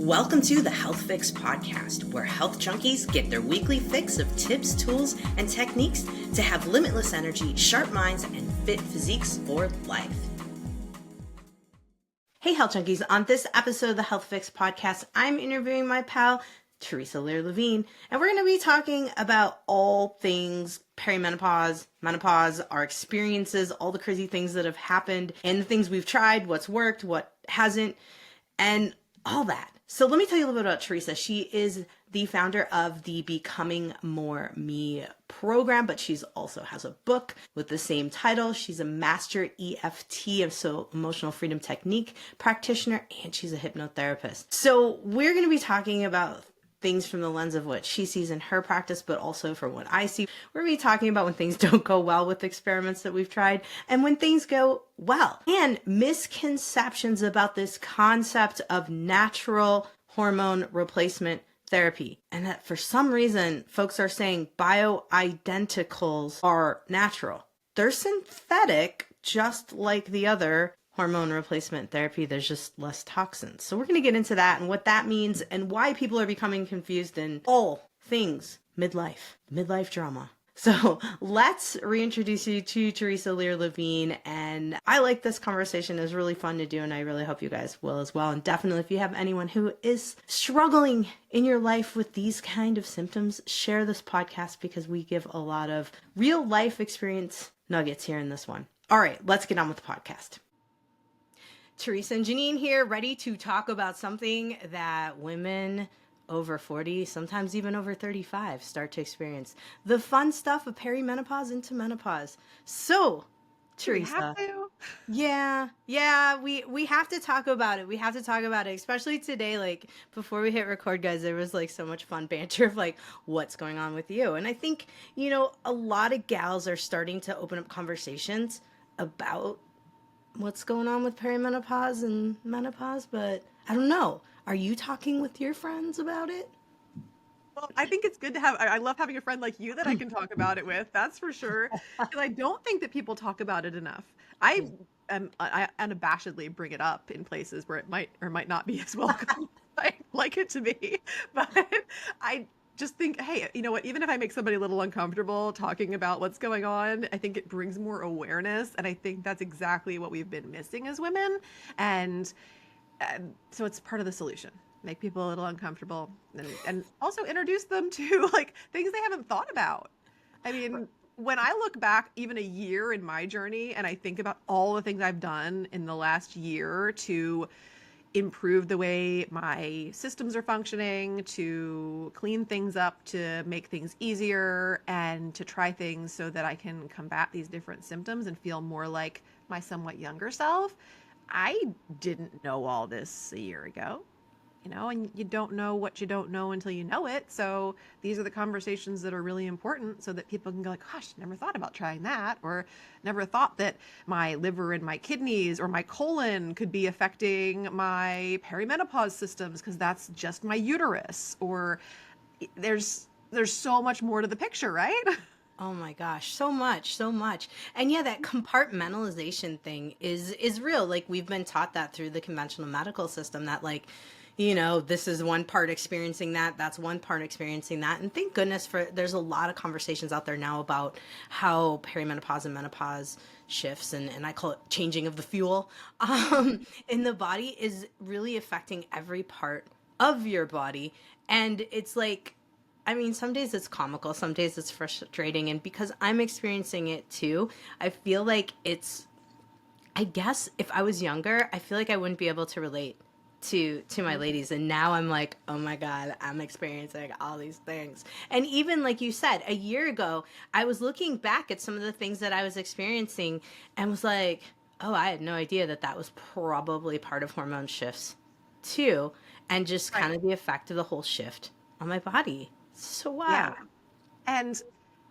Welcome to the Health Fix podcast, where health junkies get their weekly fix of tips, tools, and techniques to have limitless energy, sharp minds, and fit physiques for life. Hey, health junkies. On this episode of the Health Fix podcast, I'm interviewing my pal, Theresa Levine, and we're going to be talking about all things perimenopause, menopause, our experiences, all the crazy things that have happened, and the things we've tried, what's worked, what hasn't, and all that. So let me tell you a little bit about Theresa. She is the founder of the Becoming More Me program, but she's also has a book with the same title. She's a master EFT, so emotional freedom technique practitioner, and she's a hypnotherapist. So we're going to be talking about things from the lens of what she sees in her practice, but also from what I see. We're going to be talking about when things don't go well with experiments that we've tried and when things go well, and misconceptions about this concept of natural hormone replacement therapy. And that for some reason, folks are saying bioidenticals are natural. They're synthetic, just like the other hormone replacement therapy. There's just less toxins. So we're going to get into that and what that means and why people are becoming confused in all things midlife drama. So let's reintroduce you to Theresa Lear Levine. And I like this conversation. It's really fun to do, and I really hope you guys will as well. And definitely, if you have anyone who is struggling in your life with these kind of symptoms, share this podcast because we give a lot of real life experience nuggets here in this one. All right, let's get on with the podcast. Theresa and Jannine here, ready to talk about something that women over 40, sometimes even over 35, start to experience. The fun stuff of perimenopause into menopause. So, Theresa. We have to talk about it. We have to talk about it, especially today. Like, before we hit record, guys, there was like so much fun banter of like, what's going on with you? And I think, a lot of gals are starting to open up conversations about what's going on with perimenopause and menopause, but I don't know. Are you talking with your friends about it? Well, I think it's good to have, I love having a friend like you that I can talk about it with, that's for sure. Because I don't think that people talk about it enough. I unabashedly bring it up in places where it might or might not be as welcome as I'd like it to be. But I just think, hey, you know what, even if I make somebody a little uncomfortable talking about what's going on, I think it brings more awareness. And I think that's exactly what we've been missing as women. And so it's part of the solution. Make people a little uncomfortable and also introduce them to like things they haven't thought about. I mean, when I look back even a year in my journey and I think about all the things I've done in the last year to improve the way my systems are functioning, to clean things up, to make things easier, and to try things so that I can combat these different symptoms and feel more like my somewhat younger self. I didn't know all this a year ago, and you don't know what you don't know until you know it. So these are the conversations that are really important so that people can go like, gosh, never thought about trying that, or never thought that my liver and my kidneys or my colon could be affecting my perimenopause systems because that's just my uterus. Or there's so much more to the picture, right? Oh my gosh, so much. And yeah, that compartmentalization thing is real. Like, we've been taught that through the conventional medical system, that like, this is one part experiencing that, that's one part experiencing that. And thank goodness there's a lot of conversations out there now about how perimenopause and menopause shifts, and I call it changing of the fuel in the body is really affecting every part of your body. And it's like, I mean, some days it's comical, some days it's frustrating. And because I'm experiencing it too, I feel like I guess if I was younger, I feel like I wouldn't be able to relate to my ladies. And now I'm like, oh my God, I'm experiencing all these things. And even like you said, a year ago, I was looking back at some of the things that I was experiencing and was like, oh, I had no idea that was probably part of hormone shifts too. And just kind of the effect of the whole shift on my body. So wow. Yeah. And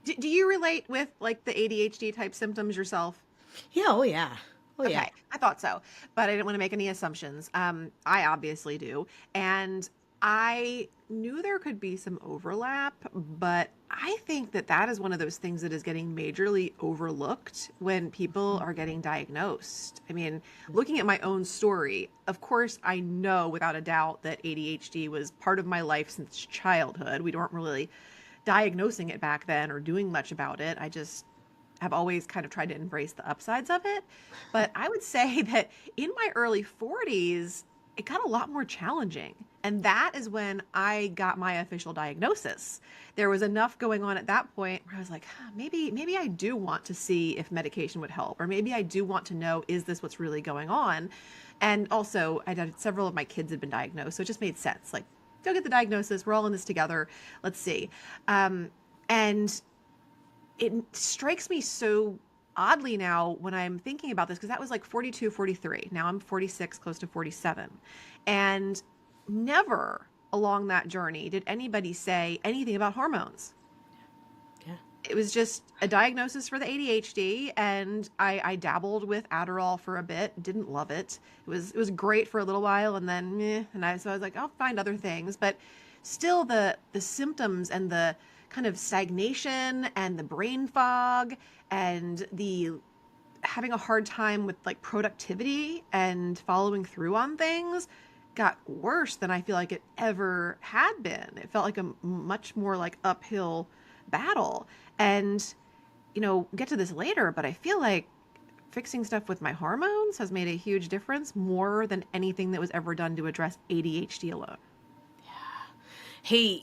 do you relate with like the ADHD type symptoms yourself? Yeah. Oh yeah. Okay, I thought so, but I didn't want to make any assumptions. I obviously do. And I knew there could be some overlap, but I think that that is one of those things that is getting majorly overlooked when people are getting diagnosed. I mean, looking at my own story, of course, I know without a doubt that ADHD was part of my life since childhood. We weren't really diagnosing it back then or doing much about it. I just have always kind of tried to embrace the upsides of it. But I would say that in my early 40s, it got a lot more challenging. And that is when I got my official diagnosis. There was enough going on at that point where I was like, huh, maybe I do want to see if medication would help, or maybe I do want to know, is this what's really going on? And also, I did several of my kids had been diagnosed, so it just made sense. Like, go get the diagnosis. We're all in this together. Let's see. And it strikes me so oddly now when I'm thinking about this, because that was like 42, 43. Now I'm 46, close to 47. And never along that journey did anybody say anything about hormones. Yeah. It was just a diagnosis for the ADHD, and I dabbled with Adderall for a bit. Didn't love it. It was great for a little while, and then so I was like, I'll find other things. But still, the symptoms and the kind of stagnation and the brain fog and the having a hard time with like productivity and following through on things got worse than I feel like it ever had been. It felt like a much more like uphill battle. And, get to this later, but I feel like fixing stuff with my hormones has made a huge difference, more than anything that was ever done to address ADHD alone. Hey,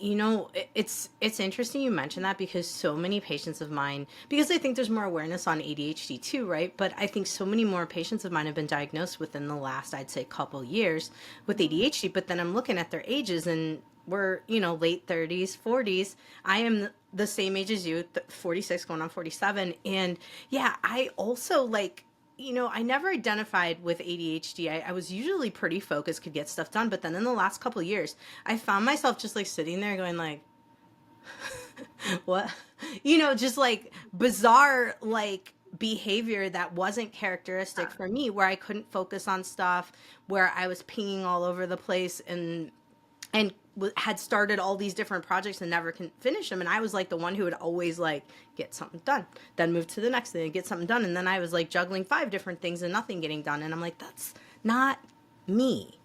it's interesting you mentioned that, because so many patients of mine, because I think there's more awareness on ADHD too, right? But I think so many more patients of mine have been diagnosed within the last, I'd say, couple years with ADHD. But then I'm looking at their ages, and we're, late 30s, 40s. I am the same age as you, 46 going on 47. And yeah, I also I never identified with ADHD. I was usually pretty focused, could get stuff done. But then in the last couple of years, I found myself just like sitting there going like, what? Just like bizarre, like behavior that wasn't characteristic for me, where I couldn't focus on stuff, where I was pinging all over the place, and had started all these different projects and never can finish them. And I was like the one who would always like get something done, then move to the next thing and get something done. And then I was like juggling 5 different things and nothing getting done. And I'm like, that's not me.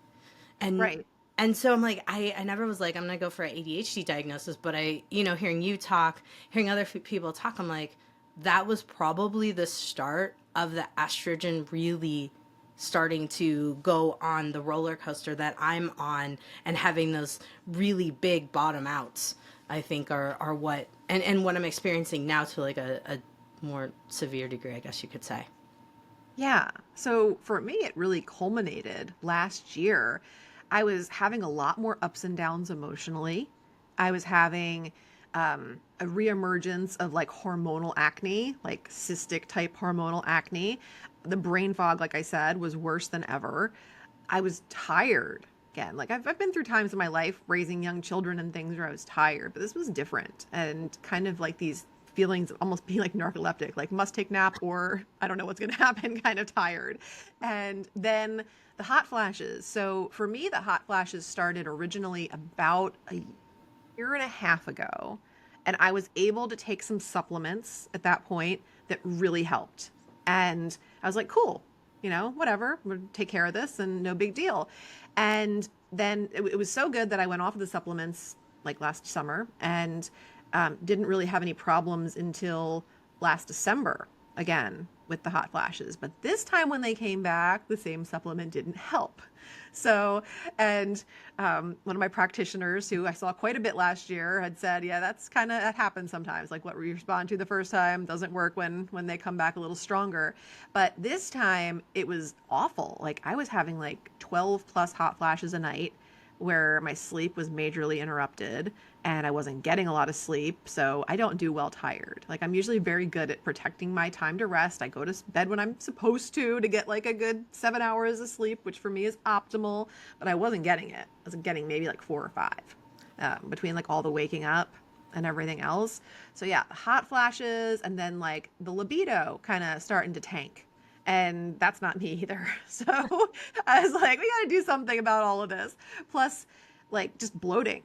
And Right. and so I'm like, I never was like, I'm going to go for an ADHD diagnosis. But hearing you talk, hearing other people talk, I'm like, that was probably the start of the estrogen really starting to go on the roller coaster that I'm on, and having those really big bottom outs, I think are what, and what I'm experiencing now to like a more severe degree, I guess you could say. Yeah. So for me, it really culminated last year. I was having a lot more ups and downs emotionally. I was having a reemergence of like hormonal acne, like cystic type hormonal acne. The brain fog, like I said, was worse than ever. I was tired again. Like I've been through times in my life raising young children and things where I was tired, but this was different, and kind of like these feelings of almost being like narcoleptic, like must take nap or I don't know what's going to happen, kind of tired. And then the hot flashes. So for me, the hot flashes started originally about a year and a half ago. And I was able to take some supplements at that point that really helped. And I was like, cool, whatever, we'll take care of this and no big deal. And then it was so good that I went off of the supplements like last summer, and didn't really have any problems until last December again with the hot flashes. But this time when they came back, the same supplement didn't help. So, and one of my practitioners who I saw quite a bit last year had said, yeah, that happens sometimes. Like what we respond to the first time doesn't work when they come back a little stronger. But this time it was awful. Like I was having like 12 plus hot flashes a night, where my sleep was majorly interrupted and I wasn't getting a lot of sleep. So I don't do well tired. Like I'm usually very good at protecting my time to rest. I go to bed when I'm supposed to get like a good 7 hours of sleep, which for me is optimal, but I wasn't getting it. I was getting maybe like 4 or 5 between like all the waking up and everything else. So yeah, hot flashes, and then like the libido kind of starting to tank. And that's not me either. So I was like, we got to do something about all of this. Plus, like just bloating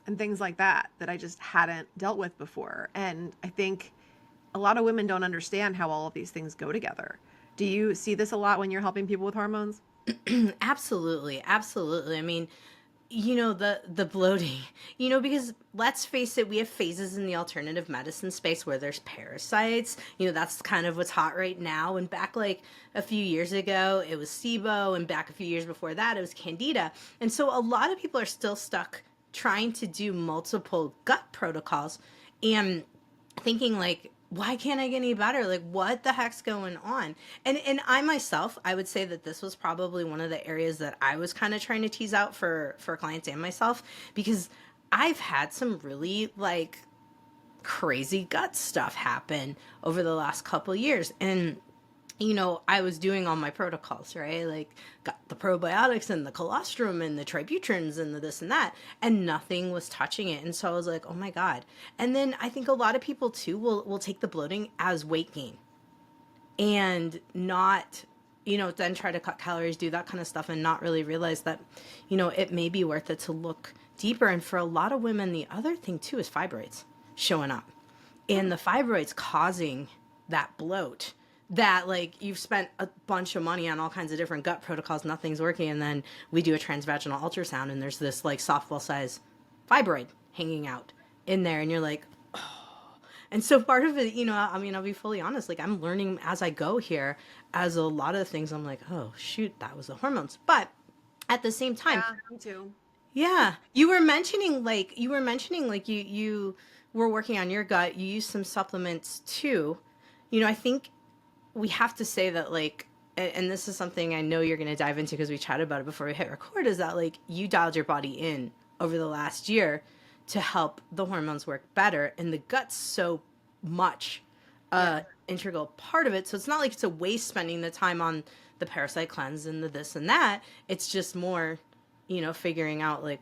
and things like that I just hadn't dealt with before. And I think a lot of women don't understand how all of these things go together. Do you see this a lot when you're helping people with hormones? Absolutely, absolutely. I mean, the bloating, because let's face it, we have phases in the alternative medicine space where there's parasites. That's kind of what's hot right now. And back like a few years ago, it was SIBO, and back a few years before that, it was Candida. And so a lot of people are still stuck trying to do multiple gut protocols and thinking like, why can't I get any better? Like, what the heck's going on? And I myself, I would say that this was probably one of the areas that I was kind of trying to tease out for clients and myself, because I've had some really like crazy gut stuff happen over the last couple years. And I was doing all my protocols, right? Like, got the probiotics and the colostrum and the tributrins and the this and that, and nothing was touching it. And so I was like, oh my God. And then I think a lot of people too will take the bloating as weight gain and not, then try to cut calories, do that kind of stuff, and not really realize that, it may be worth it to look deeper. And for a lot of women, the other thing too is fibroids showing up, and the fibroids causing that bloat, that like you've spent a bunch of money on all kinds of different gut protocols, nothing's working, and then we do a transvaginal ultrasound and there's this like softball size fibroid hanging out in there, and you're like, oh. And so part of it, I mean, I'll be fully honest, like I'm learning as I go here, as a lot of things I'm like, oh shoot, that was the hormones. But at the same time, Yeah, me too. yeah, you were mentioning like you were working on your gut, you used some supplements too. I think we have to say that like, and this is something I know you're going to dive into because we chatted about it before we hit record, is that like you dialed your body in over the last year to help the hormones work better, and the gut's so much integral part of it. So it's not like it's a waste spending the time on the parasite cleanse and the this and that. It's just more, figuring out like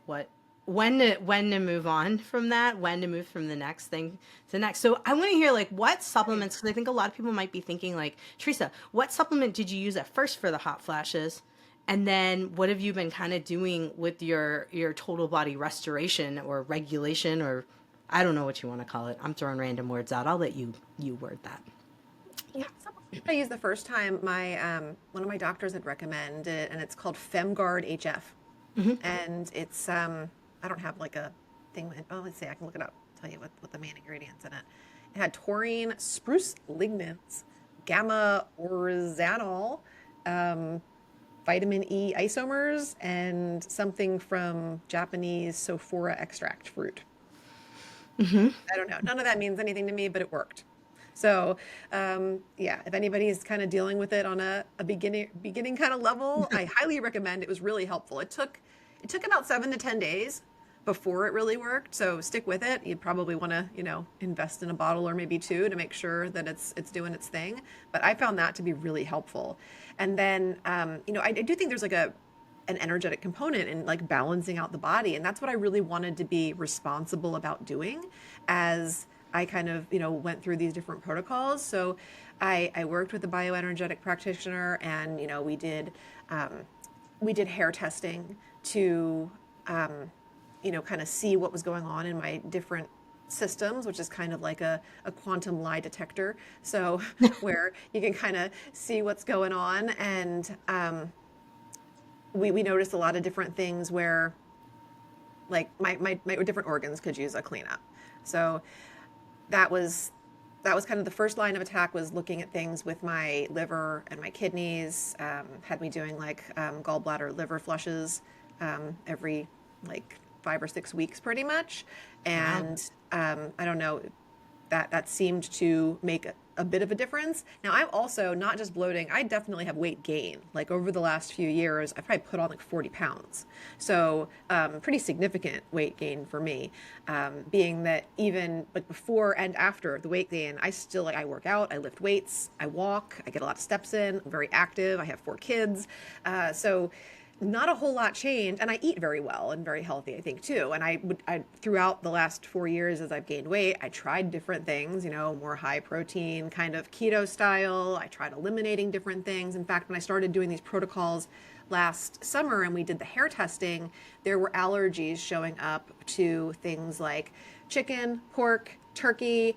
when to move on from that, when to move from the next thing to the next. So I want to hear like what supplements, because I think a lot of people might be thinking like, Theresa, what supplement did you use at first for the hot flashes? And then what have you been kind of doing with your total body restoration or regulation, or I don't know what you want to call it. I'm throwing random words out. I'll let you word that. Yeah, something I used the first time, my one of my doctors had recommended, and it's called FemGuard HF. And it's I don't have like a thing. Oh, let's see, I can look it up. Tell you what the main ingredients in it. It had taurine, spruce lignans, gamma oryzanol, vitamin E isomers, and something from Japanese Sophora extract fruit. I don't know. None of that means anything to me, but it worked. So, yeah, if anybody's kind of dealing with it on a beginning kind of level, I highly recommend. It was really helpful. It took about 7 to 10 days before it really worked. So stick with it. You'd probably want to, invest in a bottle or maybe two to make sure that it's doing its thing. But I found that to be really helpful. And then, I do think there's like an energetic component in like balancing out the body, and that's what I really wanted to be responsible about doing as I kind of, went through these different protocols. So I worked with a bioenergetic practitioner, and, we did hair testing to, kind of see what was going on in my different systems, which is kind of like a quantum lie detector. So where you can kind of see what's going on. And we noticed a lot of different things where like my different organs could use a cleanup. So that was kind of the first line of attack, was looking at things with my liver and my kidneys. Had me doing like gallbladder liver flushes every like 5 or 6 weeks pretty much. And I don't know, that seemed to make a bit of a difference. Now, I'm also not just bloating, I definitely have weight gain. Like over the last few years, I've probably put on like 40 pounds. So pretty significant weight gain for me, being that even like before and after the weight gain, I still I work out, I lift weights, I walk, I get a lot of steps in, I'm very active, I have 4 kids. So not a whole lot changed, and I eat very well and very healthy, I think too. And I throughout the last 4 years, as I've gained weight, I tried different things, more high protein, kind of keto style. I tried eliminating different things. In fact, when I started doing these protocols last summer and we did the hair testing, there were allergies showing up to things like chicken, pork, turkey,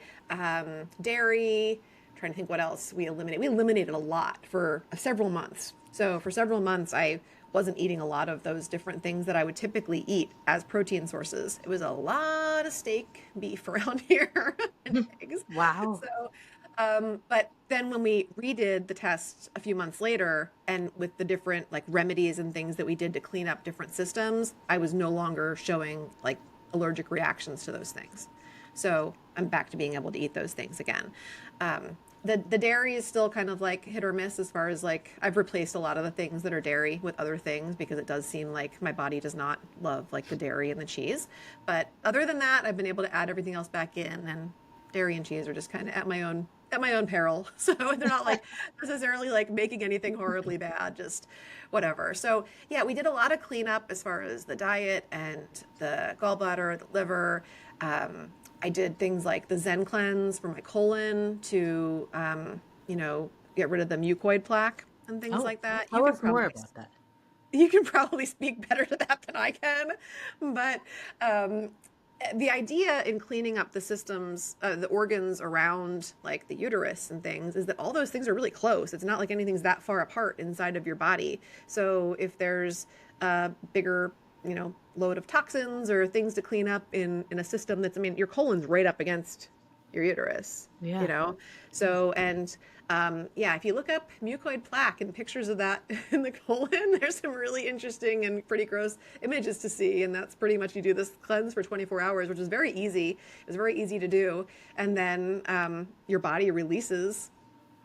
dairy. I'm trying to think what else we eliminated. We eliminated a lot for several months. So for several months, I wasn't eating a lot of those different things that I would typically eat as protein sources. It was a lot of steak, beef around here, and eggs. Wow. So, but then when we redid the test a few months later, and with the different like remedies and things that we did to clean up different systems, I was no longer showing like allergic reactions to those things. So I'm back to being able to eat those things again. The dairy is still kind of like hit or miss as far as like I've replaced a lot of the things that are dairy with other things because it does seem like my body does not love like the dairy and the cheese. But other than that, I've been able to add everything else back in, and dairy and cheese are just kind of at my own peril. So they're not like necessarily like making anything horribly bad, just whatever. So yeah, we did a lot of cleanup as far as the diet and the gallbladder, the liver. I did things like the Zen cleanse for my colon to, get rid of the mucoid plaque and things like that. Tell us more about that. You can probably speak better to that than I can, but the idea in cleaning up the systems, the organs around like the uterus and things, is that all those things are really close. It's not like anything's that far apart inside of your body. So if there's a bigger, load of toxins or things to clean up in a system that's, your colon's right up against your uterus, So, and if you look up mucoid plaque and pictures of that in the colon, there's some really interesting and pretty gross images to see. And that's pretty much, you do this cleanse for 24 hours, which is very easy. It was very easy to do. And then your body releases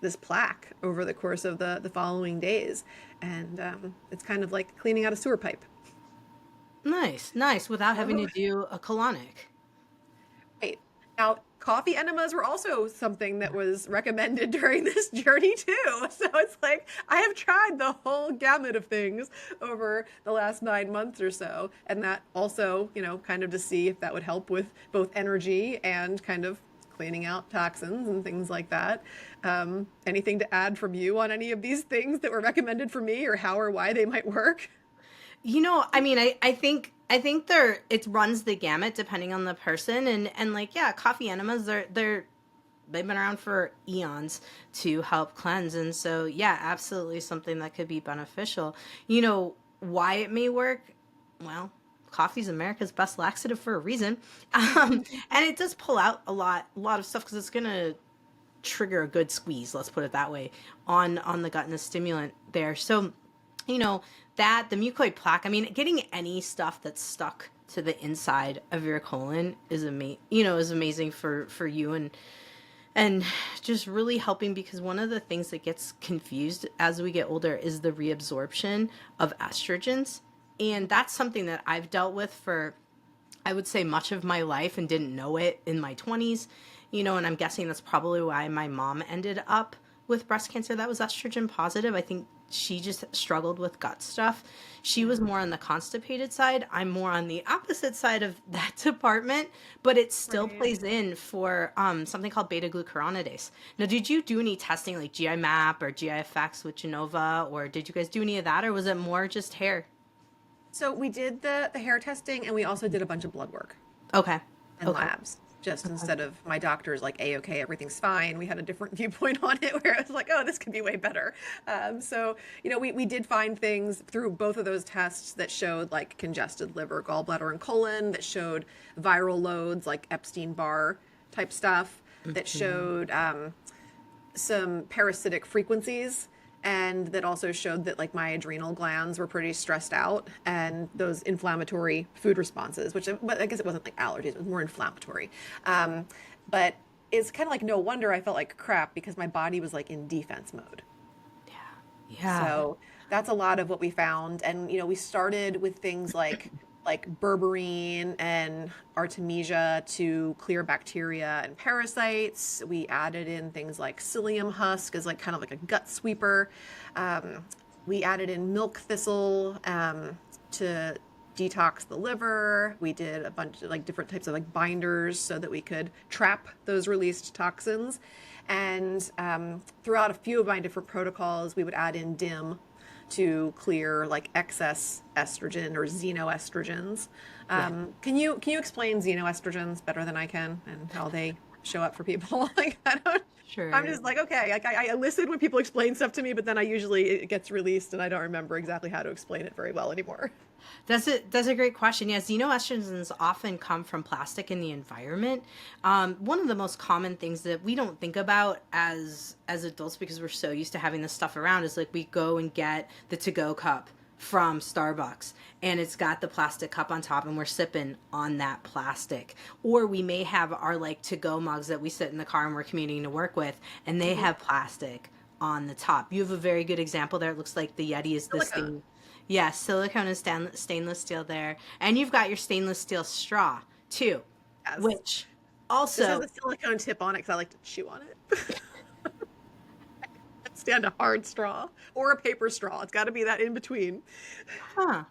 this plaque over the course of the following days. And it's kind of like cleaning out a sewer pipe. Nice, without having to do a colonic. Right. Now, coffee enemas were also something that was recommended during this journey too. So it's like, I have tried the whole gamut of things over the last 9 months or so. And that also, kind of to see if that would help with both energy and kind of cleaning out toxins and things like that. Anything to add from you on any of these things that were recommended for me, or how or why they might work? I think it runs the gamut depending on the person, and like, yeah, coffee enemas, they've been around for eons to help cleanse. And so, yeah, absolutely something that could be beneficial. Why it may work? Well, coffee's America's best laxative for a reason. And it does pull out a lot of stuff because it's going to trigger a good squeeze, let's put it that way, on the gut and the stimulant there. So, that the mucoid plaque, getting any stuff that's stuck to the inside of your colon is amazing for you, and just really helping, because one of the things that gets confused as we get older is the reabsorption of estrogens. And that's something that I've dealt with for, I would say, much of my life, and didn't know it in my 20s, and I'm guessing that's probably why my mom ended up with breast cancer that was estrogen positive. I think she just struggled with gut stuff. She was more on the constipated side. I'm more on the opposite side of that department, but it still plays in for something called beta-glucuronidase. Now, did you do any testing like GI map or GI effects with Genova, or did you guys do any of that, or was it more just hair? So we did the hair testing, and we also did a bunch of blood work. Okay. And labs. Just instead of my doctor's like, A-okay, everything's fine, we had a different viewpoint on it where I was like, oh, this could be way better. So, we did find things through both of those tests that showed like congested liver, gallbladder, and colon, that showed viral loads like Epstein-Barr type stuff, that showed some parasitic frequencies, and that also showed that like my adrenal glands were pretty stressed out, and those inflammatory food responses, but I guess it wasn't like allergies, it was more inflammatory. But it's kind of like, no wonder I felt like crap, because my body was like in defense mode. Yeah. So that's a lot of what we found. And, we started with things like berberine and artemisia to clear bacteria and parasites. We added in things like psyllium husk as like kind of like a gut sweeper. We added in milk thistle to detox the liver. We did a bunch of like different types of like binders so that we could trap those released toxins. And throughout a few of my different protocols, we would add in DIM to clear like excess estrogen or xenoestrogens. Yeah. Can you explain xenoestrogens better than I can and how they show up for people? Like I don't. I'm Sure. just like, okay, like I listen when people explain stuff to me, but then I usually it gets released and I don't remember exactly how to explain it very well anymore. That's a great question. Yeah, xenoestrogens often come from plastic in the environment. One of the most common things that we don't think about as adults because we're so used to having this stuff around is like we go and get the to-go cup from Starbucks and it's got the plastic cup on top and we're sipping on that plastic. Or we may have our like to-go mugs that we sit in the car and we're commuting to work with and they Mhm. have plastic on the top. You have a very good example there. It looks like the Yeti is this Silicone. thing. Yeah, silicone and stainless steel there. And you've got your stainless steel straw too, Yes. which This has also, a silicone tip on it because I like to chew on it. Stand a hard straw or a paper straw. It's got to be that in between. huh.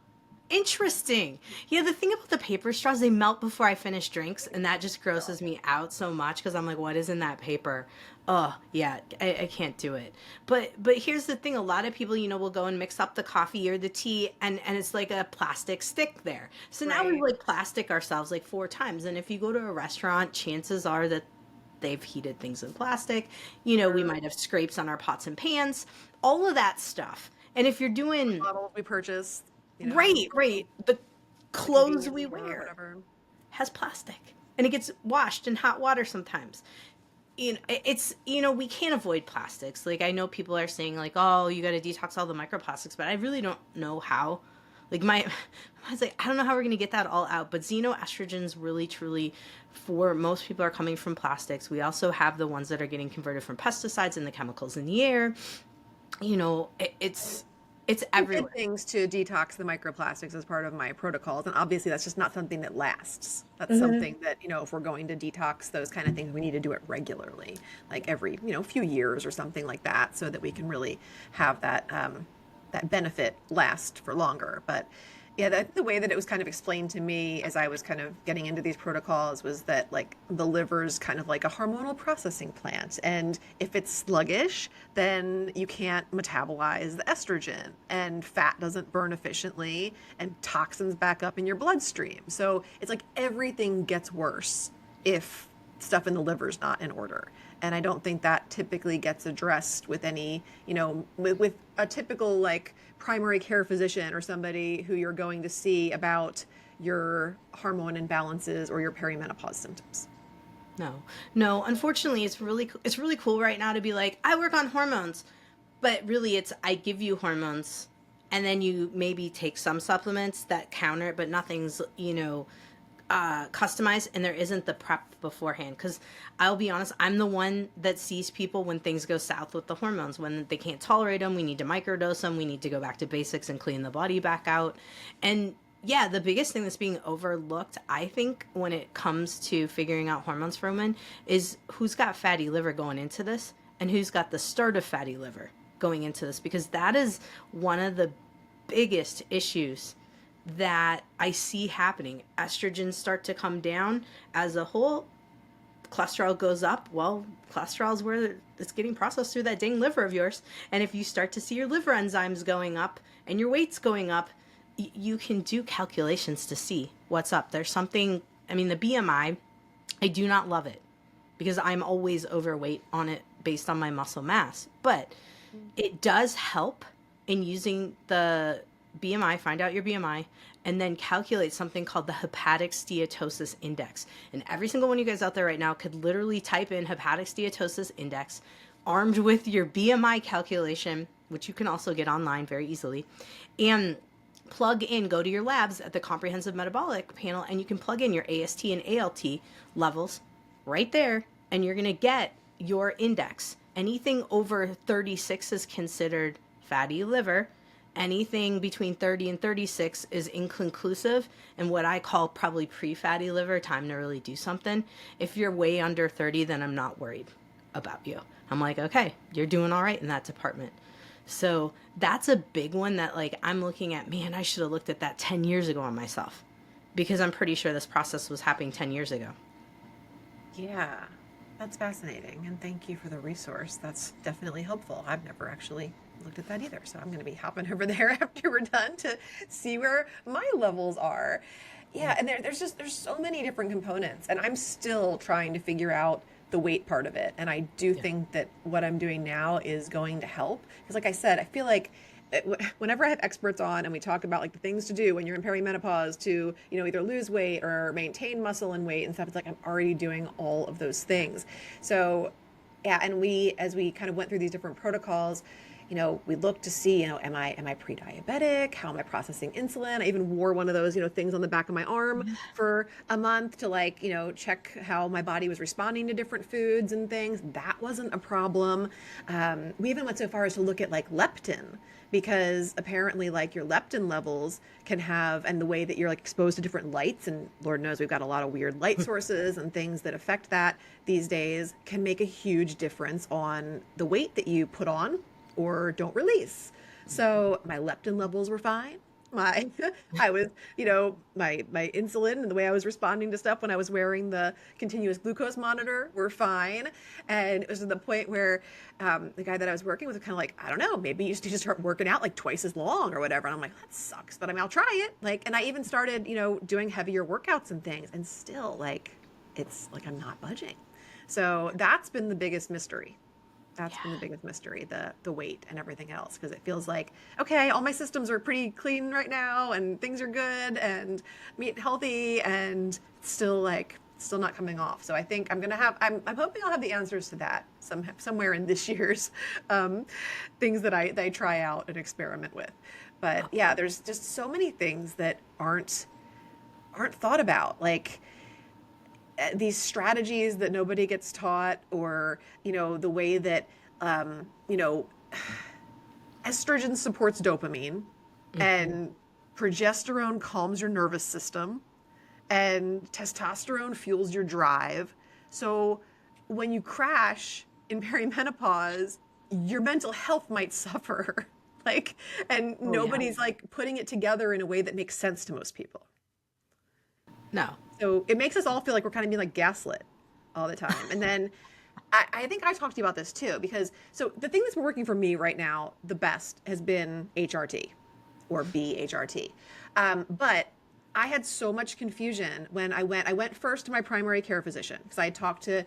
Interesting. Yeah, the thing about the paper straws, they melt before I finish drinks, and that just grosses me out so much because I'm like, what is in that paper? Oh, yeah, I can't do it. But here's the thing, a lot of people, will go and mix up the coffee or the tea and it's like a plastic stick there. So now we've Right. like plastic ourselves like 4 times. And if you go to a restaurant, chances are that they've heated things in plastic. We Sure. might have scrapes on our pots and pans, all of that stuff. And if you're doing Bottles we purchase, right, right, the at the clothes convenience we store or wear whatever. has plastic and it gets washed in hot water sometimes. We can't avoid plastics. Like I know people are saying like, oh, you got to detox all the microplastics, but I really don't know how. Like I was like, I don't know how we're gonna get that all out. But xenoestrogens really, truly, for most people are coming from plastics. We also have the ones that are getting converted from pesticides and the chemicals in the air. It's I did everywhere. things to detox the microplastics as part of my protocols, and obviously that's just not something that lasts. That's Hmm. something that, if we're going to detox those kind of things, we need to do it regularly, like every, few years or something like that, so that we can really have that benefit last for longer. But yeah, the way that it was kind of explained to me as I was kind of getting into these protocols was that like the liver's kind of like a hormonal processing plant. And if it's sluggish, then you can't metabolize the estrogen and fat doesn't burn efficiently and toxins back up in your bloodstream. So it's like everything gets worse if stuff in the liver's not in order. And I don't think that typically gets addressed with any, with a typical like primary care physician or somebody who you're going to see about your hormone imbalances or your perimenopause symptoms. No, no. Unfortunately, it's really cool right now to be like, I work on hormones, but really, it's I give you hormones, and then you maybe take some supplements that counter it, but nothing's customized, and there isn't the prep beforehand. Because I'll be honest, I'm the one that sees people when things go south with the hormones, when they can't tolerate them. We need to microdose them. We need to go back to basics and clean the body back out, and yeah, the biggest thing that's being overlooked, I think, when it comes to figuring out hormones for women is who's got fatty liver going into this and who's got the start of fatty liver going into this, because that is one of the biggest issues that I see happening. Estrogens start to come down as a whole, cholesterol goes up. Well, cholesterol is where it's getting processed through that dang liver of yours. And if you start to see your liver enzymes going up and your weight's going up, you can do calculations to see what's up. There's something, I mean, the BMI, I do not love it because I'm always overweight on it based on my muscle mass. But it does help in using the BMI, find out your BMI, and then calculate something called the hepatic steatosis index. And every single one of you guys out there right now could literally type in hepatic steatosis index, armed with your BMI calculation, which you can also get online very easily, and plug in, go to your labs at the Comprehensive Metabolic Panel, and you can plug in your AST and ALT levels right there, and you're going to get your index. Anything over 36 is considered fatty liver. Anything between 30 and 36 is inconclusive and what I call probably pre-fatty liver, time to really do something. If you're way under 30, then I'm not worried about you. I'm like, okay, you're doing all right in that department. So that's a big one that like I'm looking at, man, I should have looked at that 10 years ago on myself because I'm pretty sure this process was happening 10 years ago. Yeah, that's fascinating. And thank you for the resource. That's definitely helpful. I've never actually looked at that either. So I'm going to be hopping over there after we're done to see where my levels are. Yeah, and there's so many different components, and I'm still trying to figure out the weight part of it. And I do Yeah. think that what I'm doing now is going to help because, like I said, I feel like whenever I have experts on and we talk about like the things to do when you're in perimenopause to, you know, either lose weight or maintain muscle and weight and stuff, it's like I'm already doing all of those things. So yeah, and as we kind of went through these different protocols, you know, we looked to see, you know, am I pre-diabetic? How am I processing insulin? I even wore one of those, you know, things on the back of my arm for a month to like, you know, check how my body was responding to different foods and things. That wasn't a problem. We even went so far as to look at like leptin because apparently like your leptin levels can have and the way that you're like exposed to different lights, and Lord knows we've got a lot of weird light sources and things that affect that these days, can make a huge difference on the weight that you put on or don't release. So my leptin levels were fine. My I was, you know, my insulin and the way I was responding to stuff when I was wearing the continuous glucose monitor were fine. And it was to the point where the guy that I was working with was kind of like, I don't know, maybe you just need to start working out like twice as long or whatever. And I'm like, that sucks, but I mean, I'll try it. Like, and I even started, you know, doing heavier workouts and things, and still like, it's like I'm not budging. So that's been the biggest mystery. That's been the biggest mystery, the weight and everything else, because it feels like, okay, all my systems are pretty clean right now and things are good and I'm eating healthy, and it's still like still not coming off. So I think I'm hoping I'll have the answers to that somewhere in this year's things that I try out and experiment with. But yeah, there's just so many things that aren't thought about, like these strategies that nobody gets taught, or you know the way that you know estrogen supports dopamine, and progesterone calms your nervous system, and testosterone fuels your drive. So when you crash in perimenopause, your mental health might suffer. Like, and Oh yeah. nobody's like putting it together in a way that makes sense to most people. No. So it makes us all feel like we're kind of being like gaslit all the time. And then I think I talked to you about this too, because so the thing that's been working for me right now, the best has been HRT or BHRT. But I had so much confusion when I went first to my primary care physician because I had talked to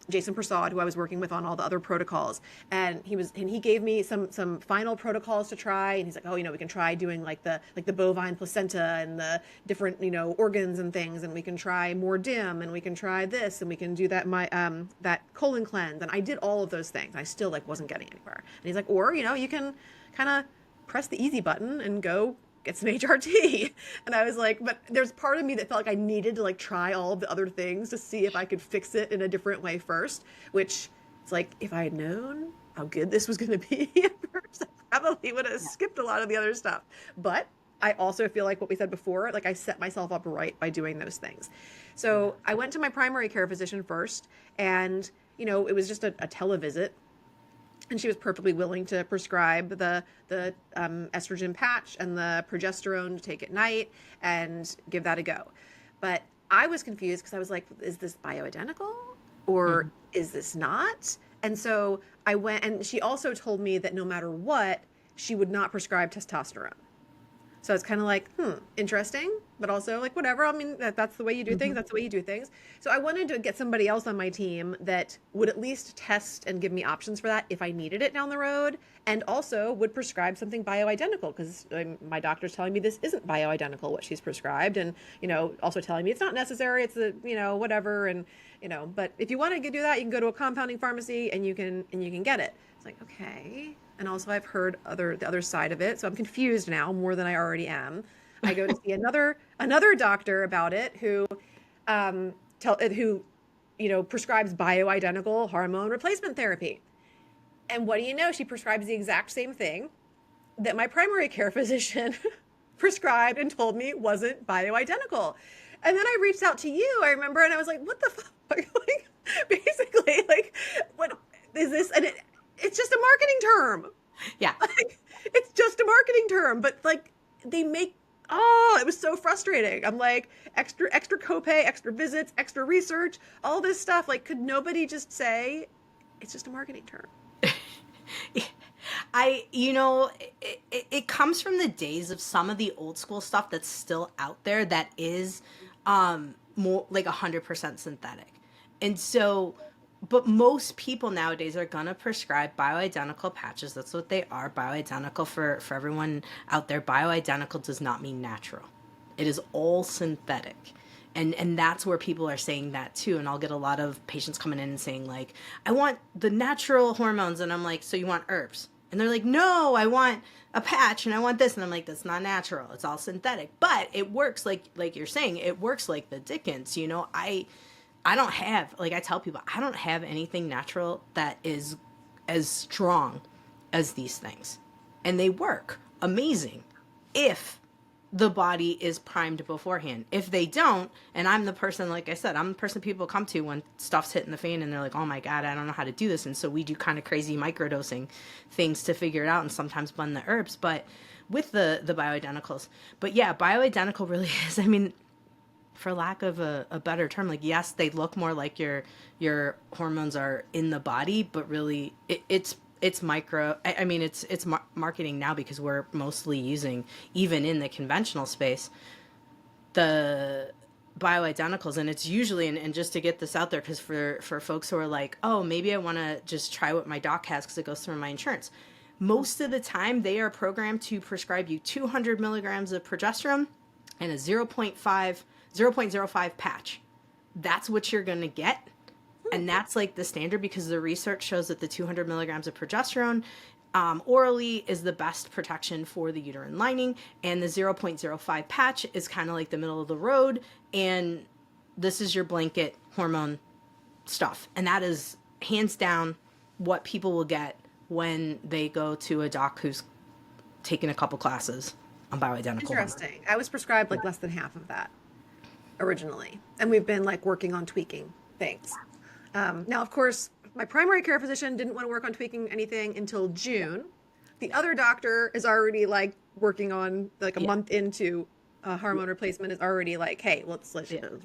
Jason Prasad, who I was working with on all the other protocols, and he gave me some final protocols to try, and he's like, oh, you know, we can try doing like the bovine placenta and the different, you know, organs and things, and we can try more dim, and we can try this, and we can do that that colon cleanse, and I did all of those things. I still like wasn't getting anywhere, and he's like, or you know, you can kind of press the easy button and go get some HRT. And I was like, but there's part of me that felt like I needed to like try all of the other things to see if I could fix it in a different way first, which it's like, if I had known how good this was going to be at first, I probably would have skipped a lot of the other stuff. But I also feel like what we said before, like I set myself up right by doing those things. So I went to my primary care physician first, and, you know, it was just a televisit, and she was perfectly willing to prescribe the estrogen patch and the progesterone to take at night and give that a go. But I was confused because I was like, is this bioidentical or is this not? And so I went, and she also told me that no matter what, she would not prescribe testosterone. So it's kind of like, interesting, but also like, whatever. I mean, that's the way you do things. That's the way you do things. So I wanted to get somebody else on my team that would at least test and give me options for that if I needed it down the road, and also would prescribe something bioidentical, because my doctor's telling me this isn't bioidentical what she's prescribed, and you know, also telling me it's not necessary. It's a, you know, whatever, and you know, but if you want to do that, you can go to a compounding pharmacy and you can get it. It's like, okay. And also I've heard the other side of it, so I'm confused now more than I already am. I go to see another doctor about it who who you know prescribes bioidentical hormone replacement therapy. And what do you know? She prescribes the exact same thing that my primary care physician prescribed and told me wasn't bioidentical. And then I reached out to you, I remember, and I was like, what the fuck? Like, basically, like, what is this? And it's just a marketing term. Yeah. Like, it's just a marketing term, but like they make, oh, it was so frustrating. I'm like, extra copay, extra visits, extra research, all this stuff. Like, could nobody just say it's just a marketing term? It comes from the days of some of the old school stuff that's still out there that is more like 100% synthetic. And so, but most people nowadays are going to prescribe bioidentical patches. That's what they are. Bioidentical, for everyone out there. Bioidentical does not mean natural. It is all synthetic. And that's where people are saying that too. And I'll get a lot of patients coming in and saying like, I want the natural hormones. And I'm like, so you want herbs? And they're like, no, I want a patch and I want this. And I'm like, that's not natural. It's all synthetic. But it works like you're saying, it works like the Dickens. You know, I don't have, like I tell people, I don't have anything natural that is as strong as these things. And they work amazing if the body is primed beforehand. If they don't, and I'm the person, like I said, I'm the person people come to when stuff's hitting the fan and they're like, oh my God, I don't know how to do this. And so we do kind of crazy microdosing things to figure it out and sometimes blend the herbs, but with the bioidenticals. But yeah, bioidentical really is, I mean, for lack of a better term, like, yes, they look more like your hormones are in the body, but really it's micro. I mean, it's marketing now because we're mostly using, even in the conventional space, the bioidenticals. And it's usually, and just to get this out there, because for folks who are like, oh, maybe I want to just try what my doc has because it goes through my insurance. Most of the time, they are programmed to prescribe you 200 milligrams of progesterone and a 0.05 patch. That's what you're going to get. And that's like the standard because the research shows that the 200 milligrams of progesterone orally is the best protection for the uterine lining. And the 0.05 patch is kind of like the middle of the road. And this is your blanket hormone stuff. And that is hands down what people will get when they go to a doc who's taken a couple classes on bioidentical. Interesting. Hormone. I was prescribed like less than half of that originally. And we've been like working on tweaking things. Now, of course, my primary care physician didn't want to work on tweaking anything until June. The other doctor is already like working on like a month into hormone replacement is already like, hey, let's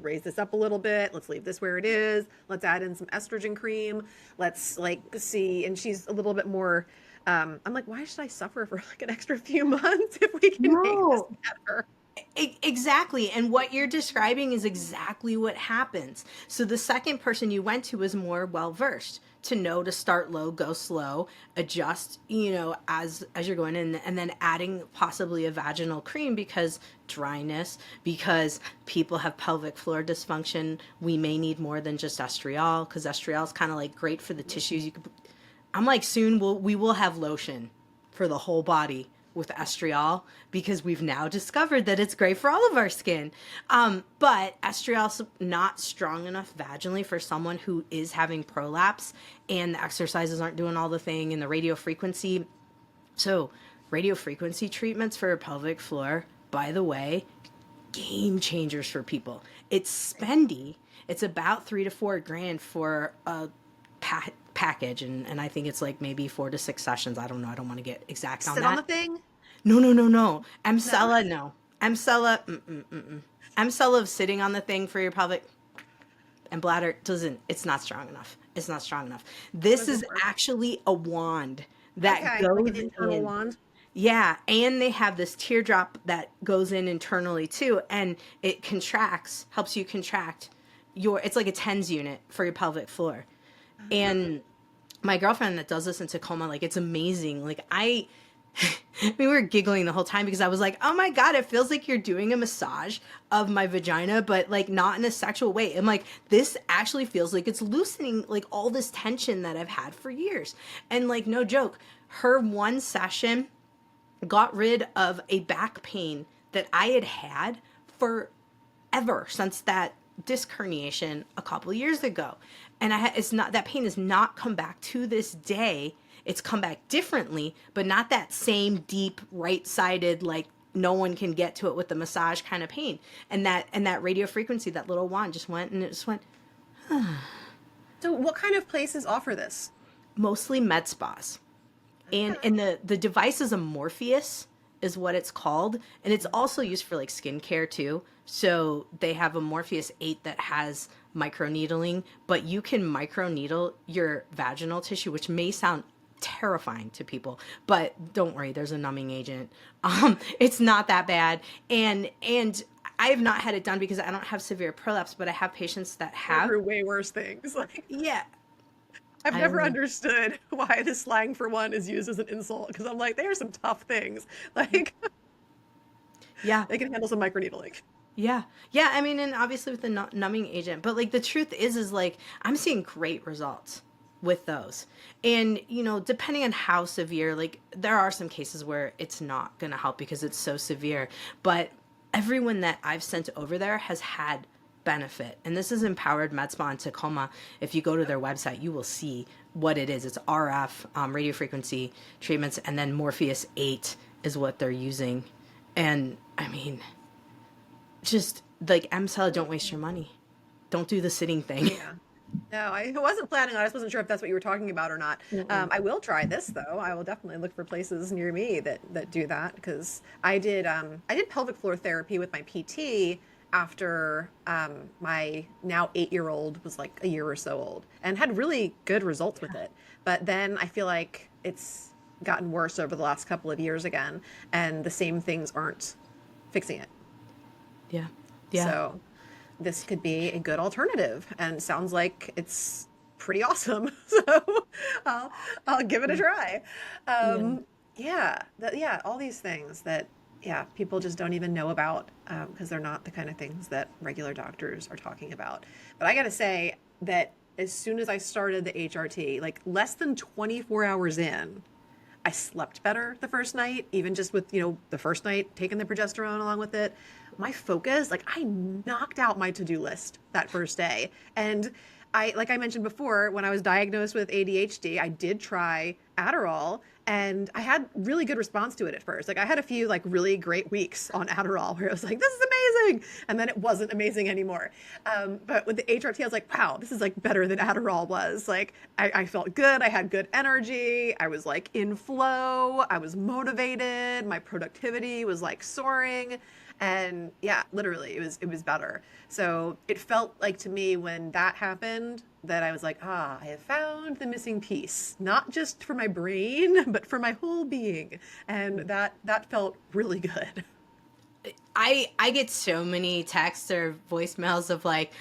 raise this up a little bit. Let's leave this where it is. Let's add in some estrogen cream. Let's like see. And she's a little bit more, I'm like, why should I suffer for like an extra few months if we can make this better? Exactly. And what you're describing is exactly what happens. So the second person you went to was more well-versed to know to start low, go slow, adjust, you know, as you're going in, and then adding possibly a vaginal cream because dryness, because people have pelvic floor dysfunction. We may need more than just estriol because estriol is kind of like great for the tissues. I'm like, soon we will have lotion for the whole body with estriol because we've now discovered that it's great for all of our skin. But estriol's not strong enough vaginally for someone who is having prolapse and the exercises aren't doing all the thing and the radio frequency. So radio frequency treatments for pelvic floor, by the way, game changers for people. It's spendy. It's about $3,000 to $4,000 for a package, and I think it's like maybe 4 to 6 sessions. I don't know. I don't want to get exact on that. Sit on the thing? No. Emcella, no. Emcella of sitting on the thing for your pelvic and bladder it's not strong enough. It's not strong enough. This is actually a wand that goes like an internal in. wand. Yeah, and they have this teardrop that goes in internally too, and it helps you contract it's like a TENS unit for your pelvic floor. And my girlfriend that does this in Tacoma, like, it's amazing. Like, we were giggling the whole time because I was like, oh my God, it feels like you're doing a massage of my vagina, but like not in a sexual way. I'm like, this actually feels like it's loosening like all this tension that I've had for years. And like, no joke, her one session got rid of a back pain that I had forever since that disc herniation a couple years ago. And that pain has not come back to this day. It's come back differently, but not that same deep right-sided, like no one can get to it with the massage kind of pain. And that radio frequency, that little wand just went. So what kind of places offer this? Mostly med spas. And the device is a Morpheus is what it's called. And it's also used for like skincare too. So they have a Morpheus 8 that has microneedling, but you can microneedle your vaginal tissue, which may sound terrifying to people. But don't worry, there's a numbing agent. It's not that bad. And I have not had it done because I don't have severe prolapse, but I have patients that I've have. heard way worse things. Like, Yeah. I've I never only understood why the slang for one is used as an insult, because I'm like, they are some tough things. Like, yeah. they can handle some microneedling. Yeah. Yeah, I mean, and obviously with the numbing agent, but like the truth is like I'm seeing great results with those. And, depending on how severe, like there are some cases where it's not going to help because it's so severe, but everyone that I've sent over there has had benefit. And this is Empowered Med Spa in Tacoma. If you go to their website, you will see what it is. It's RF, radio frequency treatments, and then Morpheus 8 is what they're using. And I mean, just like Emsella, don't waste your money. Don't do the sitting thing. Yeah. No, I wasn't planning on. I just wasn't sure if that's what you were talking about or not. Mm-mm. I will try this though. I will definitely look for places near me that do that, because I did pelvic floor therapy with my PT after my now 8-year-old was like a year or so old, and had really good results with it. But then I feel like it's gotten worse over the last couple of years again, and the same things aren't fixing it. Yeah. Yeah. So this could be a good alternative, and sounds like it's pretty awesome. So I'll give it a try. Yeah. Yeah, yeah, all these things that people just don't even know about, because they're not the kind of things that regular doctors are talking about. But I gotta say that as soon as I started the HRT, like less than 24 hours in, I slept better the first night, even just with, the first night taking the progesterone along with it. My focus, like I knocked out my to-do list that first day. And like I mentioned before, when I was diagnosed with ADHD, I did try Adderall, and I had really good response to it at first. Like I had a few like really great weeks on Adderall where I was like, this is amazing. And then it wasn't amazing anymore. But with the HRT, I was like, wow, this is like better than Adderall was. Like I felt good. I had good energy. I was like in flow. I was motivated. My productivity was like soaring. And yeah, literally it was better. So it felt like to me when that happened that I was like, I have found the missing piece, not just for my brain, but for my whole being. And that felt really good. I get so many texts or voicemails of like,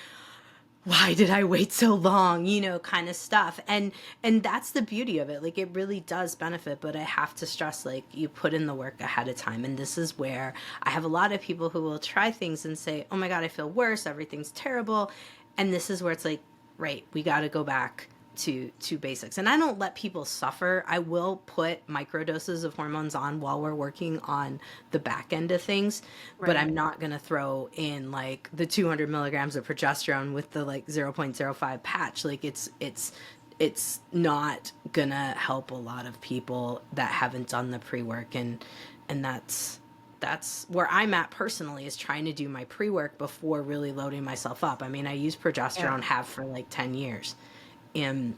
why did I wait so long, kind of stuff. And that's the beauty of it. Like it really does benefit, but I have to stress, like, you put in the work ahead of time. And this is where I have a lot of people who will try things and say, oh my God, I feel worse, everything's terrible. And this is where it's like, right, we got to go back to basics. And I don't let people suffer. I will put microdoses of hormones on while we're working on the back end of things, but I'm not going to throw in like the 200 milligrams of progesterone with the like 0.05 patch. Like it's not going to help a lot of people that haven't done the pre-work. And that's where I'm at personally, is trying to do my pre-work before really loading myself up. I mean, I use progesterone, have for like 10 years. And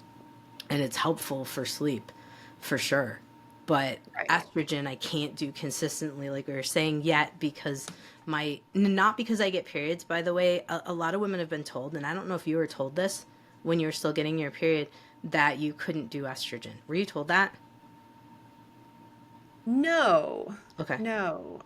it's helpful for sleep, for sure. But estrogen I can't do consistently, like we were saying, yet, because not because I get periods, by the way. A lot of women have been told, and I don't know if you were told this when you were still getting your period, that you couldn't do estrogen. Were you told that? No. Okay. No.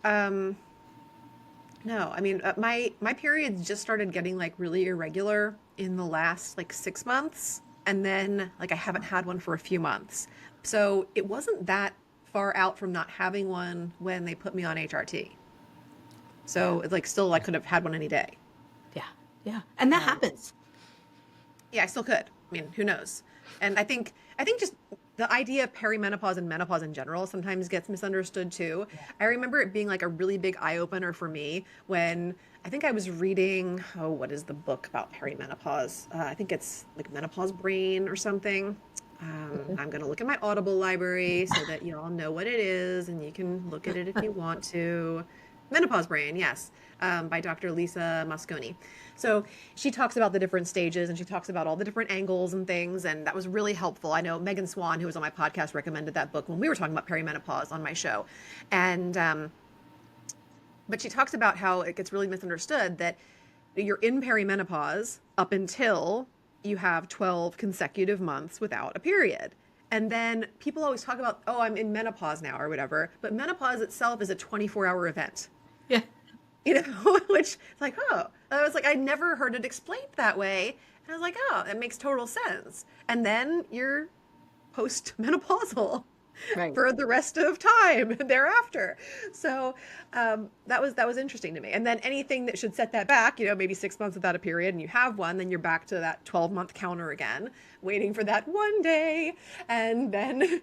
No. I mean, my periods just started getting like really irregular in the last like 6 months, and then like I haven't had one for a few months. So it wasn't that far out from not having one when they put me on HRT. So it's like still I could have had one any day. Yeah. Yeah. And that happens. Yeah, I still could. I mean, who knows? And I think just the idea of perimenopause and menopause in general sometimes gets misunderstood too. I remember it being like a really big eye opener for me when I think I was reading, what is the book about perimenopause? I think it's like Menopause Brain or something. I'm going to look at my Audible library so that you all know what it is, and you can look at it if you want to. Menopause Brain, yes, by Dr. Lisa Mosconi. So she talks about the different stages, and she talks about all the different angles and things, and that was really helpful. I know Megan Swan, who was on my podcast, recommended that book when we were talking about perimenopause on my show. And but she talks about how it gets really misunderstood that you're in perimenopause up until you have 12 consecutive months without a period. And then people always talk about, oh, I'm in menopause now or whatever. But menopause itself is a 24-hour event, Yeah. which is like, oh, I was like, I never heard it explained that way. And I was like, oh, that makes total sense. And then you're post-menopausal Right. for the rest of time thereafter. So that was interesting to me. And then anything that should set that back, maybe 6 months without a period, and you have one, then you're back to that 12-month counter again, waiting for that one day, and then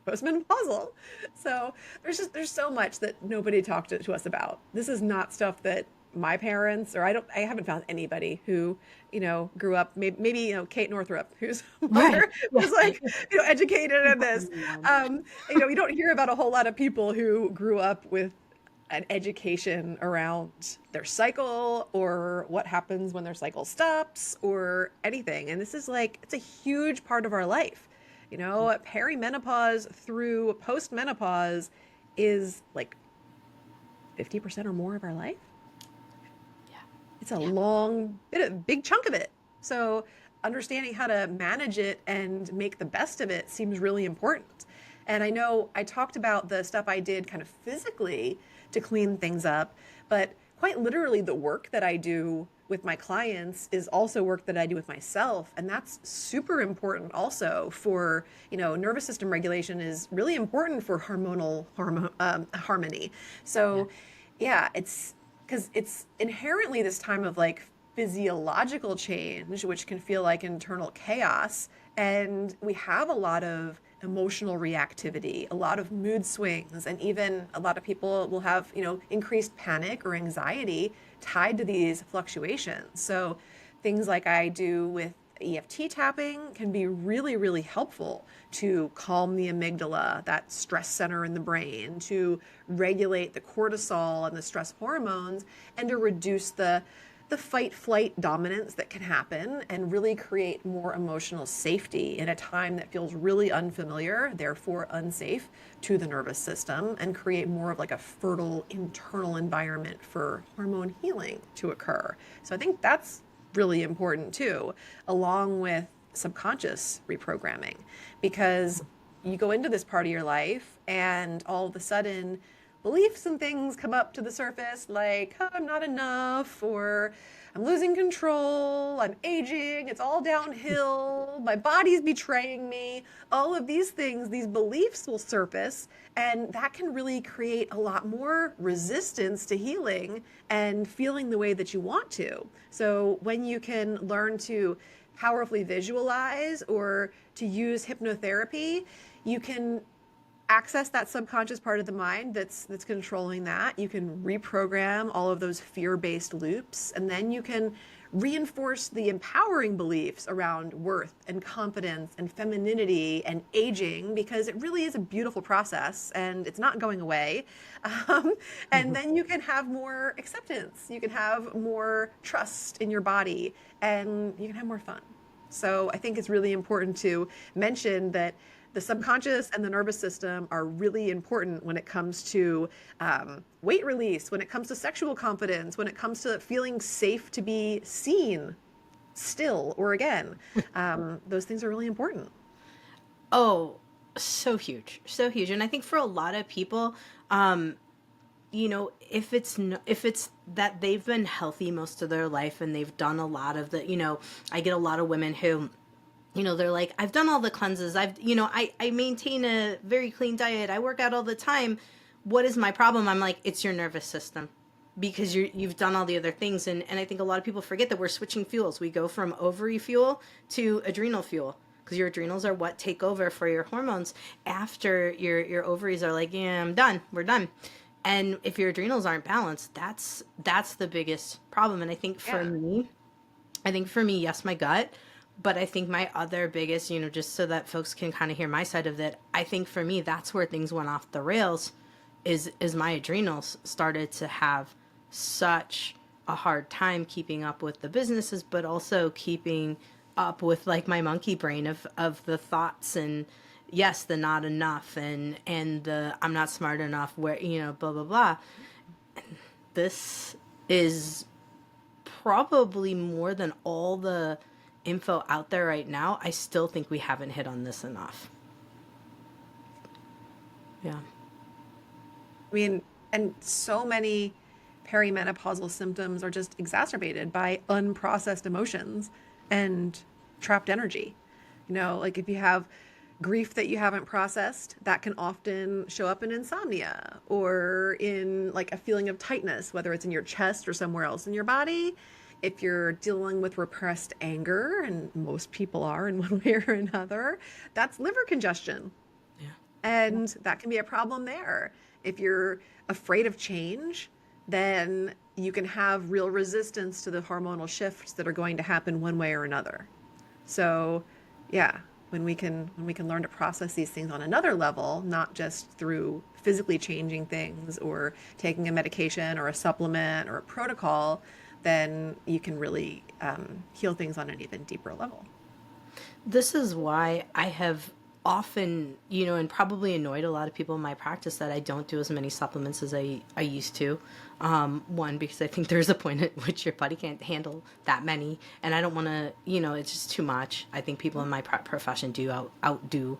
postmenopausal. So there's so much that nobody talked to us about. This is not stuff that my parents, or I haven't found anybody who grew up, maybe Kate Northrup, who's Right. more Yeah. was like educated in this. You don't hear about a whole lot of people who grew up with an education around their cycle or what happens when their cycle stops or anything. And this is like, it's a huge part of our life. Perimenopause through postmenopause is like 50% or more of our life. Yeah. It's a big chunk of it. So understanding how to manage it and make the best of it seems really important. And I know I talked about the stuff I did kind of physically to clean things up, but quite literally the work that I do with my clients is also work that I do with myself. And that's super important also for, nervous system regulation is really important for hormonal harmony. So yeah, it's because it's inherently this time of like physiological change, which can feel like internal chaos. And we have a lot of emotional reactivity, a lot of mood swings, and even a lot of people will have, increased panic or anxiety tied to these fluctuations. So things like I do with EFT tapping can be really, really helpful to calm the amygdala, that stress center in the brain, to regulate the cortisol and the stress hormones, and to reduce the fight flight dominance that can happen and really create more emotional safety in a time that feels really unfamiliar, therefore unsafe to the nervous system, and create more of like a fertile internal environment for hormone healing to occur. So I think that's really important too, along with subconscious reprogramming, because you go into this part of your life and all of a sudden beliefs and things come up to the surface like, oh, I'm not enough, or I'm losing control, I'm aging, it's all downhill, my body's betraying me. All of these things, these beliefs will surface, and that can really create a lot more resistance to healing and feeling the way that you want to. So when you can learn to powerfully visualize or to use hypnotherapy, you can access that subconscious part of the mind that's controlling that. You can reprogram all of those fear-based loops, and then you can reinforce the empowering beliefs around worth and confidence and femininity and aging, because it really is a beautiful process and it's not going away. And then you can have more acceptance, you can have more trust in your body, and you can have more fun. So I think it's really important to mention that the subconscious and the nervous system are really important when it comes to weight release, when it comes to sexual confidence, when it comes to feeling safe to be seen still or again. Those things are really important. Oh, so huge. So huge. And I think for a lot of people, if it's if it's that they've been healthy most of their life and they've done a lot of the, I get a lot of women who they're like, I've done all the cleanses. I maintain a very clean diet. I work out all the time. What is my problem? I'm like, it's your nervous system, because you've done all the other things. And I think a lot of people forget that we're switching fuels. We go from ovary fuel to adrenal fuel, because your adrenals are what take over for your hormones after your ovaries are like, yeah, I'm done. We're done. And if your adrenals aren't balanced, that's the biggest problem. And I think for me, yes, my gut. But I think my other biggest, just so that folks can kind of hear my side of it, I think for me, that's where things went off the rails, is my adrenals started to have such a hard time keeping up with the businesses, but also keeping up with like my monkey brain of the thoughts and yes, the not enough and the I'm not smart enough, where, blah, blah, blah. This is probably more than all the info out there right now. I still think we haven't hit on this enough. Yeah. I mean, and so many perimenopausal symptoms are just exacerbated by unprocessed emotions and trapped energy. Like if you have grief that you haven't processed, that can often show up in insomnia or in like a feeling of tightness, whether it's in your chest or somewhere else in your body. If you're dealing with repressed anger, and most people are in one way or another, that's liver congestion. Yeah. And that can be a problem there. If you're afraid of change, then you can have real resistance to the hormonal shifts that are going to happen one way or another. So, yeah, when we can learn to process these things on another level, not just through physically changing things or taking a medication or a supplement or a protocol, then you can really heal things on an even deeper level. This is why I have often, and probably annoyed a lot of people in my practice that I don't do as many supplements as I used to. One, because I think there's a point at which your body can't handle that many, and I don't want to, it's just too much. I think people in my profession do outdo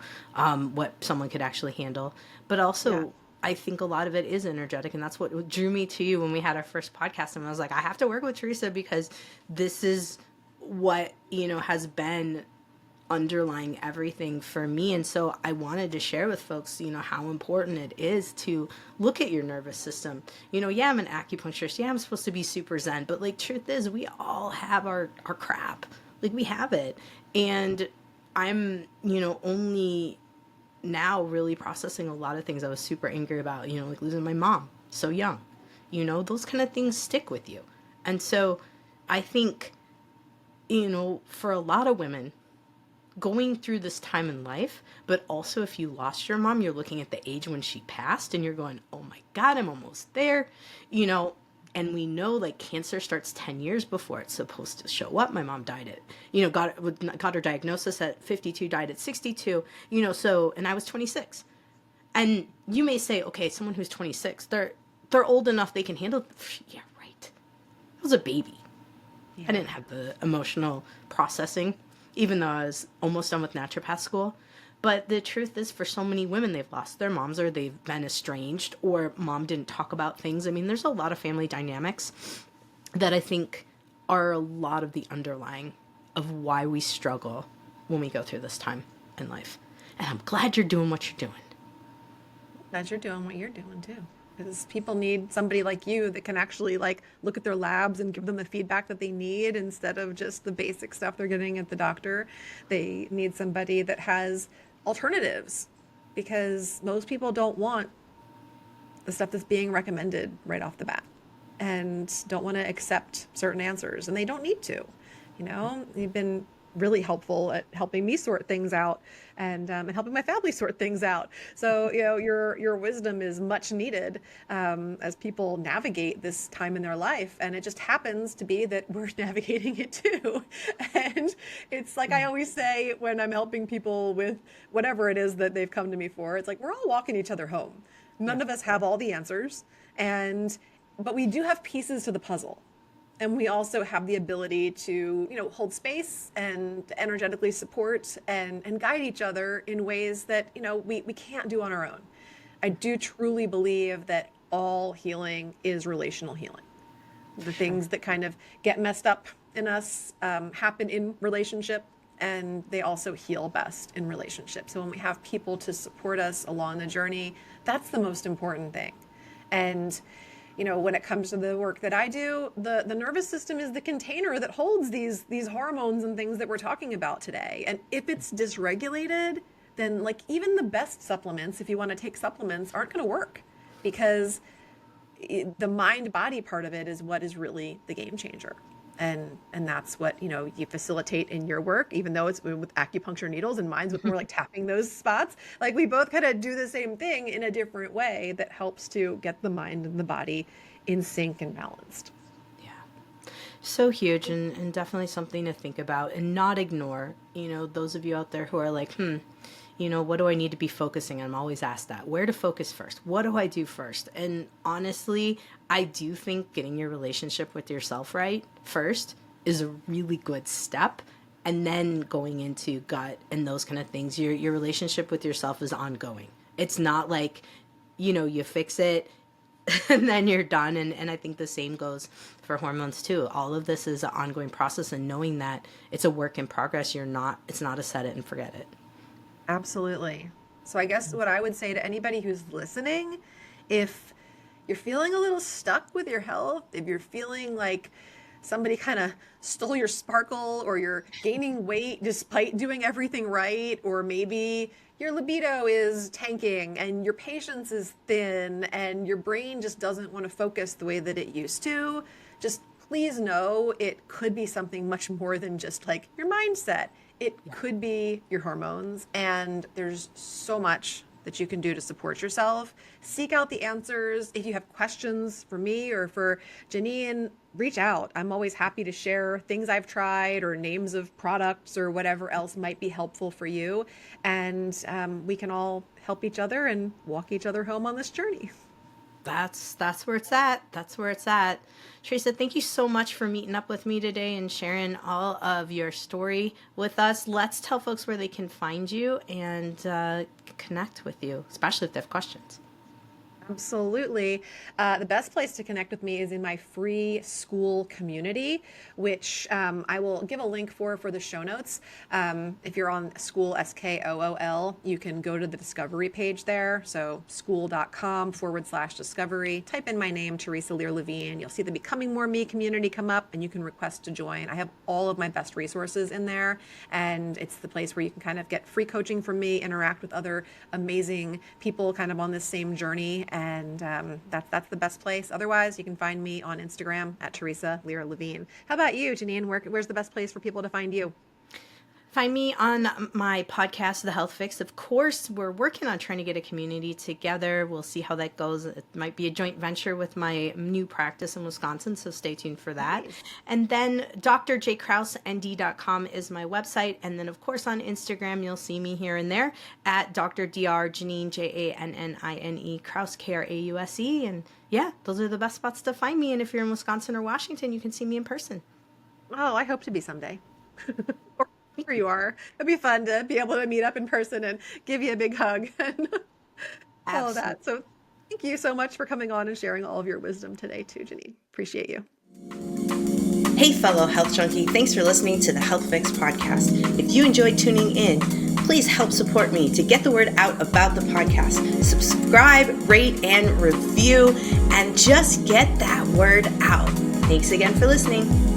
what someone could actually handle. But Yeah. also, I think a lot of it is energetic, and that's what drew me to you when we had our first podcast. And I was like, I have to work with Theresa because this is what, has been underlying everything for me. And so I wanted to share with folks, how important it is to look at your nervous system. Yeah, I'm an acupuncturist. Yeah, I'm supposed to be super zen. But like, truth is, we all have our crap. Like, we have it. And I'm, only now really processing a lot of things I was super angry about, like losing my mom so young. Those kind of things stick with you. And so I think, for a lot of women, going through this time in life, but also if you lost your mom, you're looking at the age when she passed and you're going, oh my God, I'm almost there, you know, and we know like cancer starts 10 years before it's supposed to show up. My mom died at, got her diagnosis at 52, died at 62, so, and I was 26. And you may say, okay, someone who's 26, they're old enough they can handle, yeah, right. I was a baby. I Yeah. didn't have the emotional processing, even though I was almost done with naturopath school. But the truth is, for so many women, they've lost their moms or they've been estranged or mom didn't talk about things. I mean, there's a lot of family dynamics that I think are a lot of the underlying of why we struggle when we go through this time in life. And I'm glad you're doing what you're doing. That you're doing what you're doing too. Because people need somebody like you that can actually like look at their labs and give them the feedback that they need instead of just the basic stuff they're getting at the doctor. They need somebody that has alternatives because most people don't want the stuff that's being recommended right off the bat and don't want to accept certain answers, and they don't need to. You've been really helpful at helping me sort things out and helping my family sort things out. So your wisdom is much needed as people navigate this time in their life, and it just happens to be that we're navigating it too. And it's like I always say when I'm helping people with whatever it is that they've come to me for, it's like we're all walking each other home. Yeah. None of us have all the answers, but we do have pieces to the puzzle. And we also have the ability to, hold space and energetically support and guide each other in ways that, we can't do on our own. I do truly believe that all healing is relational healing. The Sure. things that kind of get messed up in us happen in relationship, and they also heal best in relationship. So when we have people to support us along the journey, that's the most important thing. And when it comes to the work that I do, the nervous system is the container that holds these hormones and things that we're talking about today. And if it's dysregulated, then like even the best supplements, if you want to take supplements, aren't going to work because the mind body part of it is what is really the game changer. And that's what you facilitate in your work, even though it's with acupuncture needles and mine's with more like tapping those spots. Like we both kind of do the same thing in a different way that helps to get the mind and the body in sync and balanced. Yeah. So huge, and definitely something to think about and not ignore. Those of you out there who are like, what do I need to be focusing on? I'm always asked that. Where to focus first? What do I do first? And honestly, I do think getting your relationship with yourself right first is a really good step. And then going into gut and those kind of things, your relationship with yourself is ongoing. It's not like, you fix it and then you're done. And I think the same goes for hormones too. All of this is an ongoing process, and knowing that it's a work in progress. It's not a set it and forget it. Absolutely. So I guess what I would say to anybody who's listening, if you're feeling a little stuck with your health, if you're feeling like somebody kind of stole your sparkle, or you're gaining weight despite doing everything right, or maybe your libido is tanking and your patience is thin and your brain just doesn't want to focus the way that it used to, just please know it could be something much more than just like your mindset. It could be your hormones, and there's so much that you can do to support yourself. Seek out the answers. If you have questions for me or for Jannine, reach out. I'm always happy to share things I've tried or names of products or whatever else might be helpful for you. And we can all help each other and walk each other home on this journey. That's where it's at. That's where it's at. Theresa, thank you so much for meeting up with me today and sharing all of your story with us. Let's tell folks where they can find you and connect with you, especially if they have questions. Absolutely. The best place to connect with me is in my free school community, which I will give a link for the show notes. If you're on School, SKOOL, you can go to the discovery page there. So school.com/discovery. Type in my name, Theresa Lear Levine. You'll see the Becoming More Me community come up, and you can request to join. I have all of my best resources in there, and it's the place where you can kind of get free coaching from me, interact with other amazing people kind of on this same journey. And that's the best place. Otherwise, you can find me on Instagram at Theresa Lear Levine. How about you, Jannine? Where's the best place for people to find you? Find me on my podcast, The Health Fix. Of course, we're working on trying to get a community together. We'll see how that goes. It might be a joint venture with my new practice in Wisconsin, so stay tuned for that. Nice. And then drjkrauseND.com is my website. And then, of course, on Instagram, you'll see me here and there at Dr. Dr. Jannine, Jannine, Krause, Krause. And yeah, those are the best spots to find me. And if you're in Wisconsin or Washington, you can see me in person. Oh, I hope to be someday. Where you are. It'd be fun to be able to meet up in person and give you a big hug and all of that. So thank you so much for coming on and sharing all of your wisdom today too, Jannine. Appreciate you. Hey, fellow health junkie. Thanks for listening to the Health Fix podcast. If you enjoyed tuning in, please help support me to get the word out about the podcast. Subscribe, rate, and review, and just get that word out. Thanks again for listening.